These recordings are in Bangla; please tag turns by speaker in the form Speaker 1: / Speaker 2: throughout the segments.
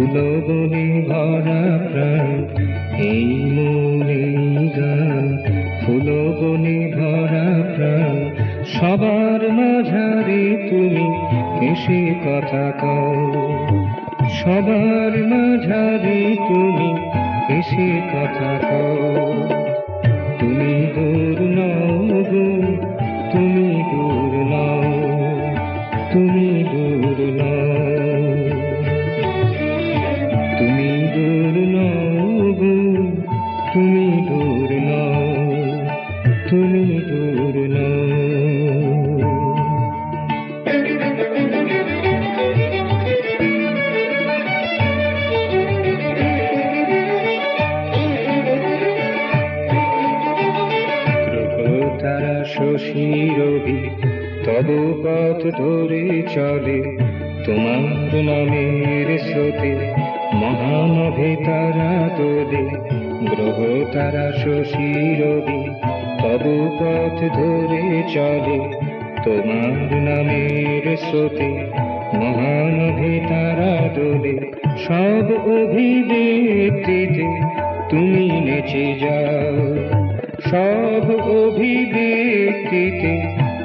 Speaker 1: ফুলো বনে ভরা প্রাণ, এই মনে গান। ফুলো বনে ভরা প্রাণ, সবার মাঝারে তুমি এসে কথা কও। সবার মাঝারে তুমি এসে কথা কও। তুমি দূর নও গো, তুমি দূর নও, তুমি দূর নও। তুমি দূর নও গো, তুমি দূর নও, তুমি দূর নও। তারা শশী রবি তব পথ ধরে চলে, তোমার নামের স্রোতে মহানভে তারা তোলে। গ্রহ তারা শশী রবি তব পথ ধরে চলে, তোমার নামের স্রোতে মহানভে তারা তোলে। সব অভিব্যক্তিতে তুমি নেচে যাও, সব অভিব্যক্তিতে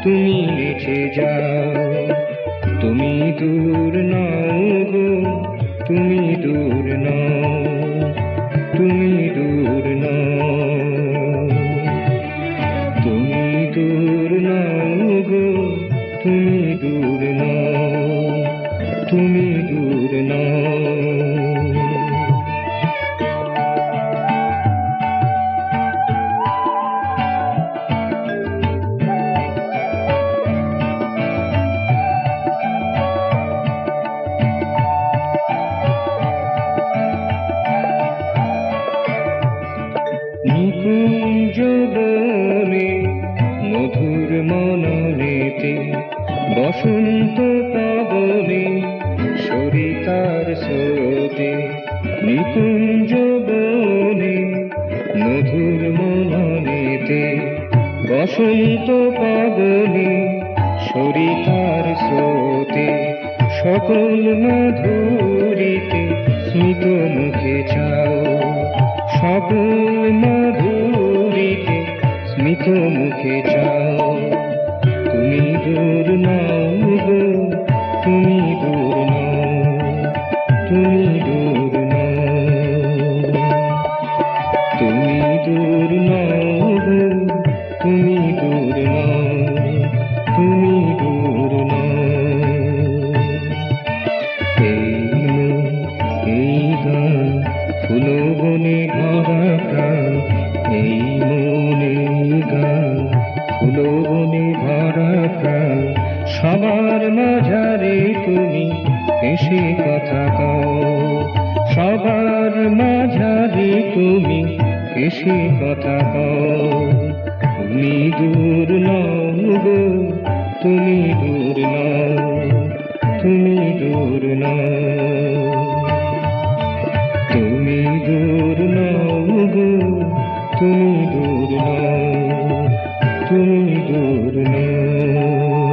Speaker 1: তুমি নেচে যাও। তুমি দূর নও গো, তুমি দূর নও, তুমি দূর নও। তুমি দূর নও গো, তুমি দূর নও, তুমি দূর নও। নিকুঞ্জ বনে মধুর মননেতে, বসন্ত পাবনে সরিতার স্রোতে। নিকুঞ্জ বনে মধুর মননেতে, বসন্ত পাবনে সরিতার স্রোতে। সকল মাধুরীতে স্মিত মুখে চাও, সকল মাধুরীতে স্মিত মুখে চাও। তুমি দূর নও গো, তুমি দূর নও, তুমি দূর নও। তুমি দূর নও গো, তুমি দূর নও, তুমি দূর নও। এই গান ফুলো বনে ভরা প্রাণ, এই মনে গান ফুলো বনে ভরা প্রাণ। সবার মাঝারে তুমি এসে কথা কও, সবার মাঝারে তুমি এসে কথা কও। তুমি দূর নও গো, তুমি দূর নও, তুমি দূর নও। তুমি দূর নও গো, তুমি দূর নও, তুমি দূর নও।